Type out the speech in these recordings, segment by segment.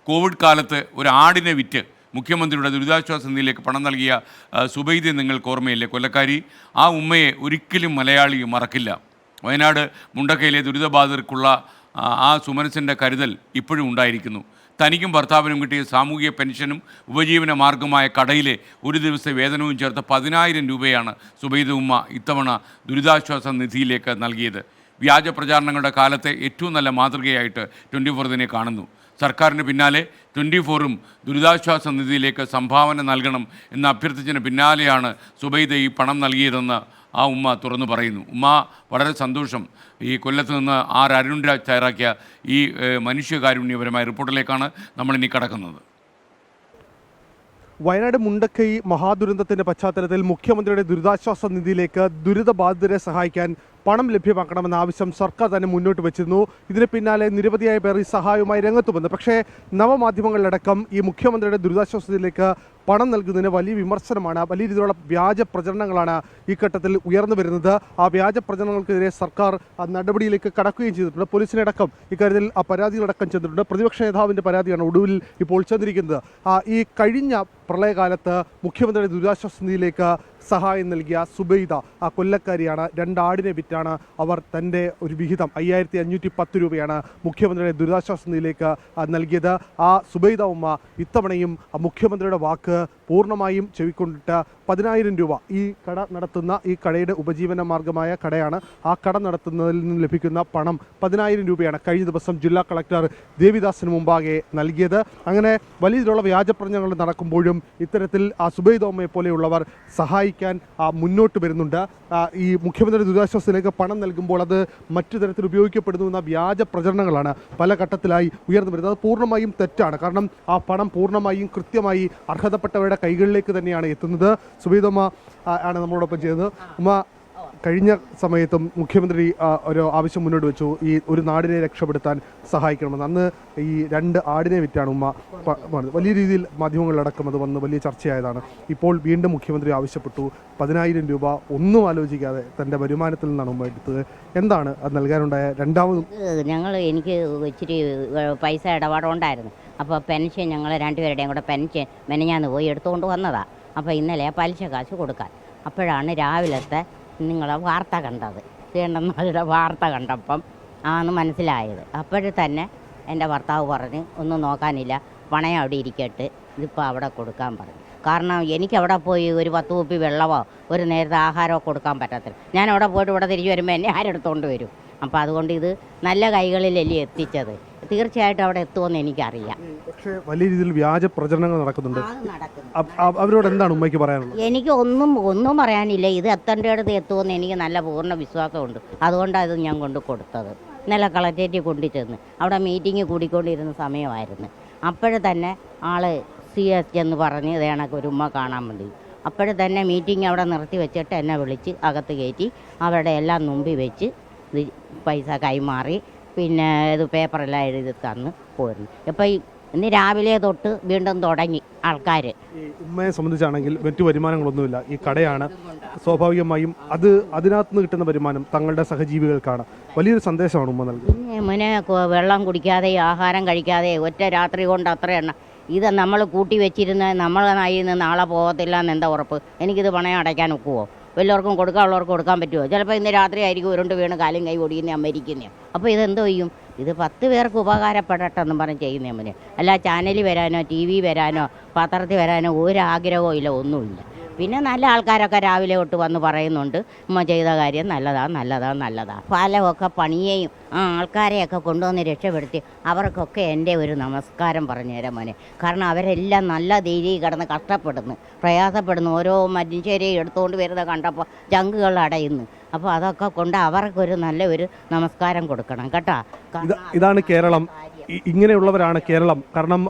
Covid കാലത്ത് ഒരു ആടിനെ വിറ്റ് മുഖ്യമന്ത്രിയുടെ ദുരിതാശ്വാസ നിധിയിലേക്ക് പണം നൽകിയ സുബൈദയെ നിങ്ങൾക്ക് ഓർമ്മയില്ലേ? കൊല്ലക്കാരി. ആ ഉമ്മയെ ഒരിക്കലും മലയാളി മറക്കില്ല. വയനാട് മുണ്ടക്കയിലെ ദുരിതബാധിതർക്കുള്ള ആ സുമനസിൻ്റെ കരുതൽ ഇപ്പോഴും ഉണ്ടായിരിക്കുന്നു. തനിക്കും ഭർത്താവിനും കിട്ടിയ സാമൂഹിക പെൻഷനും ഉപജീവന മാർഗമായ കടയിലെ ഒരു ദിവസത്തെ വേതനവും ചേർത്ത് 10,000 രൂപയാണ് സുബൈദ ഉമ്മ ഇത്തവണ ദുരിതാശ്വാസ നിധിയിലേക്ക് നൽകിയത്. വ്യാജ പ്രചാരണങ്ങളുടെ കാലത്തെ ഏറ്റവും നല്ല മാതൃകയായിട്ട് 24 ഇതിനെ കാണുന്നു. സർക്കാരിന് പിന്നാലെ 24ഉം ദുരിതാശ്വാസ നിധിയിലേക്ക് സംഭാവന നൽകണം എന്ന് അഭ്യർത്ഥിച്ചതിന് പിന്നാലെയാണ് സുബൈദ ഈ പണം നൽകിയതെന്ന് ആ ഉമ്മ തുറന്നു പറയുന്നു. ഉമ്മ വളരെ സന്തോഷം. ഈ കൊല്ലത്ത് നിന്ന് അരുൺ രാജ് തയ്യാറാക്കിയ ഈ മനുഷ്യകാരുണ്യപരമായ റിപ്പോർട്ടിലേക്കാണ് നമ്മളിനി കടക്കുന്നത്. വയനാട് മുണ്ടക്കൈ മഹാദുരന്തത്തിൻ്റെ പശ്ചാത്തലത്തിൽ മുഖ്യമന്ത്രിയുടെ ദുരിതാശ്വാസ നിധിയിലേക്ക് ദുരിതബാധിതരെ സഹായിക്കാൻ പണം ലഭ്യമാക്കണമെന്ന ആവശ്യം സർക്കാർ തന്നെ മുന്നോട്ട് വെച്ചിരുന്നു. ഇതിന് പിന്നാലെ നിരവധിയായ പേർ ഈ സഹായവുമായി രംഗത്ത് വന്നു. പക്ഷേ നവമാധ്യമങ്ങളിലടക്കം ഈ മുഖ്യമന്ത്രിയുടെ ദുരിതാശ്വാസ നിധിയിലേക്ക് പണം നൽകുന്നതിന് വലിയ വിമർശനമാണ്, വലിയ രീതിയിലുള്ള വ്യാജ പ്രചരണങ്ങളാണ് ഈ ഘട്ടത്തിൽ ഉയർന്നു വരുന്നത്. ആ വ്യാജ പ്രചരണങ്ങൾക്കെതിരെ സർക്കാർ നടപടിയിലേക്ക് കടക്കുകയും ചെയ്തിട്ടുണ്ട്. പോലീസിനടക്കം ഇക്കാര്യത്തിൽ ആ പരാതികളടക്കം ചെന്നിട്ടുണ്ട്. പ്രതിപക്ഷ നേതാവിൻ്റെ പരാതിയാണ് ഒടുവിൽ ഇപ്പോൾ ചെന്നിരിക്കുന്നത്. ഈ കഴിഞ്ഞ പ്രളയകാലത്ത് മുഖ്യമന്ത്രിയുടെ ദുരിതാശ്വാസ നിധിയിലേക്ക് സഹായം നൽകിയ സുബൈദ, ആ കൊല്ലക്കാരിയാണ്. 2 ആടിനെ വിറ്റാണ് അവർ തൻ്റെ ഒരു വിഹിതം 5510 രൂപയാണ് മുഖ്യമന്ത്രിയുടെ ദുരിതാശ്വാസ നിധിയിലേക്ക് നൽകിയത്. ആ സുബൈദ ഉമ്മ ഇത്തവണയും മുഖ്യമന്ത്രിയുടെ വാക്ക് പൂർണ്ണമായും ചെവിക്കൊണ്ടിട്ട് 10,000 രൂപ ഈ കട നടത്തുന്ന, ഈ കടയുടെ ഉപജീവന മാർഗമായ കടയാണ്, ആ കട നടത്തുന്നതിൽ നിന്ന് ലഭിക്കുന്ന പണം 10,000 രൂപയാണ് കഴിഞ്ഞ ദിവസം ജില്ലാ കളക്ടർ ദേവിദാസിന് മുമ്പാകെ നൽകിയത്. അങ്ങനെ വലിയ രീതിയിലുള്ള വ്യാജപ്രചരണങ്ങൾ നടക്കുമ്പോഴും ഇത്തരത്തിൽ ആ സുബൈദ ഉമ്മയെ പോലെയുള്ളവർ സഹായിക്കാൻ മുന്നോട്ട് വരുന്നുണ്ട്. ഈ മുഖ്യമന്ത്രി ദുരിതാശ്വാസത്തിലേക്ക് പണം നൽകുമ്പോൾ അത് മറ്റു തരത്തിൽ ഉപയോഗിക്കപ്പെടുന്നു എന്ന വ്യാജ പ്രചരണങ്ങളാണ് പല ഘട്ടത്തിലായി ഉയർന്നു വരുന്നത്. അത് പൂർണ്ണമായും തെറ്റാണ്. കാരണം ആ പണം പൂർണ്ണമായും കൃത്യമായി അർഹതപ്പെട്ടവരുടെ കൈകളിലേക്ക് തന്നെയാണ് എത്തുന്നത്. സുബൈദ ഉമ്മ ആണ് നമ്മളോടൊപ്പം ചെയ്യുന്നത്. ഉമ്മ, കഴിഞ്ഞ സമയത്തും മുഖ്യമന്ത്രി ഒരു ആവശ്യം മുന്നോട്ട് വെച്ചു, ഈ ഒരു നാടിനെ രക്ഷപ്പെടുത്താൻ സഹായിക്കണമെന്ന്. അന്ന് ഈ 2 ആടിനെ വിറ്റാണ് ഉമ്മ വലിയ രീതിയിൽ മാധ്യമങ്ങളിലടക്കം അത് വന്ന് വലിയ ചർച്ചയായതാണ്. ഇപ്പോൾ വീണ്ടും മുഖ്യമന്ത്രി ആവശ്യപ്പെട്ടു 10,000 രൂപ ഒന്നും ആലോചിക്കാതെ തൻ്റെ വരുമാനത്തിൽ നിന്നാണ് ഉമ്മ എടുത്തത്. എന്താണ് അത് നൽകാനുണ്ടായ രണ്ടാമതും? എനിക്ക് ഇച്ചിരി പൈസ ഇടപാടുണ്ടായിരുന്നു. അപ്പോൾ പെൻഷൻ ഞങ്ങൾ 2 പേരുടെയും കൂടെ പെൻഷൻ മെനഞ്ഞാന്ന് പോയി എടുത്തുകൊണ്ട് വന്നതാണ്. അപ്പോൾ ഇന്നലെ പലിശ കാശ് കൊടുക്കാൻ. അപ്പോഴാണ് രാവിലത്തെ നിങ്ങളെ വാർത്ത കണ്ടത്, തീണ്ടന്നാളുടെ വാർത്ത കണ്ടപ്പം ആന്ന് മനസ്സിലായത്. അപ്പോഴും തന്നെ എൻ്റെ ഭർത്താവ് പറഞ്ഞ് ഒന്നും നോക്കാനില്ല, പണയം അവിടെ ഇരിക്കട്ടെ, ഇതിപ്പോൾ അവിടെ കൊടുക്കാൻ പറഞ്ഞു. കാരണം എനിക്കവിടെ പോയി ഒരു 10 കുപ്പി വെള്ളമോ ഒരു നേരത്തെ ആഹാരമോ കൊടുക്കാൻ പറ്റത്തില്ല. ഞാൻ അവിടെ പോയിട്ട് ഇവിടെ തിരിച്ചു വരുമ്പോൾ എന്നെ ആരെടുത്തോണ്ട് വരും. അപ്പോൾ അതുകൊണ്ട് ഇത് നല്ല കൈകളിലല്ലേ എത്തിച്ചത്, തീർച്ചയായിട്ടും അവിടെ എത്തുമെന്ന് എനിക്കറിയാം. പക്ഷേ വലിയ രീതിയിൽ വ്യാജ പ്രചരണങ്ങൾ നടക്കുന്നുണ്ട്. അവരോട് എന്താണ് ഉമ്മയ്ക്ക് പറയാനുള്ളത്? എനിക്ക് ഒന്നും പറയാനില്ല. ഇത് എത്തേണ്ടടുത്ത് എത്തുമെന്ന് എനിക്ക് നല്ല പൂർണ്ണ വിശ്വാസമുണ്ട്. അതുകൊണ്ടാണ് ഇത് ഞാൻ കൊണ്ട് കൊടുത്തത്. ഇന്നലെ കളക്ടറേറ്റിൽ കൊണ്ടു ചെന്ന് അവിടെ മീറ്റിംഗ് കൂടിക്കൊണ്ടിരുന്ന സമയമായിരുന്നു. അപ്പോഴും തന്നെ ആള് CS എന്ന് പറഞ്ഞ് ഇതേണക്ക് ഒരു ഉമ്മ കാണാൻ വേണ്ടി. അപ്പോഴും തന്നെ മീറ്റിംഗ് അവിടെ നിർത്തി വെച്ചിട്ട് എന്നെ വിളിച്ച് അകത്ത് കയറ്റി അവരുടെ എല്ലാം മുമ്പിൽ വെച്ച് ഇത് പൈസ കൈമാറി പിന്നെ ഇത് പേപ്പറെല്ലാം എഴുതി തന്ന് പോയിരുന്നു. ഇപ്പോൾ ഇന്ന് രാവിലെ തൊട്ട് വീണ്ടും തുടങ്ങി ആൾക്കാർ. ഉമ്മയെ സംബന്ധിച്ചാണെങ്കിൽ മറ്റു വരുമാനങ്ങളൊന്നുമില്ല, ഈ കടയാണ്. സ്വാഭാവികമായും അതിനകത്ത് നിന്ന് കിട്ടുന്ന വരുമാനം തങ്ങളുടെ സഹജീവികൾക്കാണ്. വലിയൊരു സന്ദേശമാണ് ഉമ്മ നൽകുന്നത്. മുന്നേ വെള്ളം കുടിക്കാതെ ആഹാരം കഴിക്കാതെ ഒറ്റ രാത്രി കൊണ്ട് അത്ര എണ്ണ ഇത് നമ്മൾ കൂട്ടി വെച്ചിരുന്ന നമ്മളെ നായിൽ നിന്ന് നാളെ പോകത്തില്ല എന്നെന്താ ഉറപ്പ്? എനിക്കിത് പണയം അടയ്ക്കാൻ ഒക്കുമോ? വല്ലവർക്കും കൊടുക്കാനുള്ളവർക്ക് കൊടുക്കാൻ പറ്റുമോ? ചിലപ്പോൾ ഇന്ന് രാത്രി ആയിരിക്കും ഉരുണ്ട് വീണ് കാലും കൈ ഓടിക്കുന്ന അമ്മയിരിക്കുന്നതാണ്. അപ്പോൾ ഇതെന്തോ ചെയ്യും? ഇത് 10 പേർക്ക് ഉപകാരപ്പെടട്ടെ എന്നും പറഞ്ഞ് ചെയ്യുന്ന അമ്മന്. അല്ല ചാനലിൽ വരാനോ TV വരാനോ പത്രത്തിൽ വരാനോ ഒരു ആഗ്രഹവും ഇല്ല, ഒന്നുമില്ല. പിന്നെ നല്ല ആൾക്കാരൊക്കെ രാവിലെ തൊട്ട് വന്ന് പറയുന്നുണ്ട് ഉമ്മ ചെയ്ത കാര്യം നല്ലതാണ്. ഫലമൊക്കെ പണിയെയും ആ ആൾക്കാരെയൊക്കെ കൊണ്ടുവന്ന് രക്ഷപ്പെടുത്തി അവർക്കൊക്കെ എൻ്റെ ഒരു നമസ്കാരം പറഞ്ഞു തരാം മോനെ. കാരണം അവരെല്ലാം നല്ല രീതിയിൽ കിടന്ന് കഷ്ടപ്പെടുന്നു, പ്രയാസപ്പെടുന്നു. ഓരോ മനുഷ്യരെയും എടുത്തുകൊണ്ട് വരുന്നത് കണ്ടപ്പോൾ ചങ്കുകൾ അടയുന്നു. അപ്പോൾ അതൊക്കെ കൊണ്ട് അവർക്കൊരു നല്ല ഒരു നമസ്കാരം കൊടുക്കണം കേട്ടോ. ഇതാണ് കേരളം, ഇങ്ങനെയുള്ളവരാണ് കേരളം. കാരണം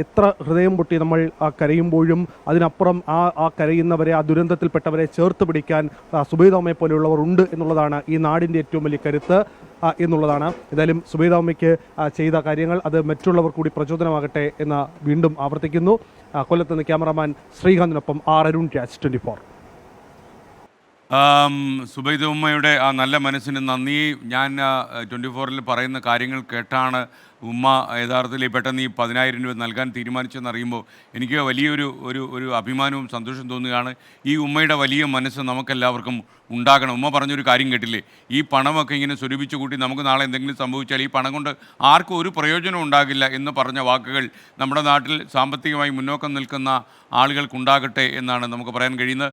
എത്ര ഹൃദയം പൊട്ടി നമ്മൾ കരയുമ്പോഴും അതിനപ്പുറം ആ കരയുന്നവരെ, ആ ദുരന്തത്തിൽപ്പെട്ടവരെ ചേർത്ത് പിടിക്കാൻ സുബൈദ ഉമ്മയെ പോലെയുള്ളവർ ഉണ്ട് എന്നുള്ളതാണ് ഈ നാടിൻ്റെ ഏറ്റവും വലിയ കരുത്ത് എന്നുള്ളതാണ്. ഏതായാലും സുബൈദ ഉമ്മയ്ക്ക് ചെയ്ത കാര്യങ്ങൾ അത് മറ്റുള്ളവർ കൂടി പ്രചോദനമാകട്ടെ എന്ന് വീണ്ടും ആവർത്തിക്കുന്നു. കൊല്ലത്ത് നിന്ന് ക്യാമറാമാൻ ശ്രീകാന്തിനൊപ്പം അരുൺ രാജ്, 24. സുബൈദ ഉമ്മയുടെ ആ നല്ല മനസ്സിന് നന്ദി. ഞാൻ 24-ൽ പറയുന്ന കാര്യങ്ങൾ കേട്ടാണ് ഉമ്മ യഥാർത്ഥത്തിൽ പെട്ടെന്ന് ഈ 10,000 രൂപ നൽകാൻ തീരുമാനിച്ചെന്നറിയുമ്പോൾ എനിക്ക് വലിയൊരു ഒരു അഭിമാനവും സന്തോഷം തോന്നുകയാണ്. ഈ ഉമ്മയുടെ വലിയ മനസ്സ് നമുക്കെല്ലാവർക്കും ഉണ്ടാകണം. ഉമ്മ പറഞ്ഞൊരു കാര്യം കേട്ടില്ലേ, ഈ പണമൊക്കെ ഇങ്ങനെ സ്വരൂപിച്ച് കൂട്ടി നമുക്ക് നാളെ എന്തെങ്കിലും സംഭവിച്ചാൽ ഈ പണം കൊണ്ട് ആർക്കും ഒരു പ്രയോജനം ഉണ്ടാകില്ല എന്ന് പറഞ്ഞ വാക്കുകൾ നമ്മുടെ നാട്ടിൽ സാമ്പത്തികമായി മുന്നോക്കം നിൽക്കുന്ന ആളുകൾക്കുണ്ടാകട്ടെ എന്നാണ് നമുക്ക് പറയാൻ കഴിയുന്നത്.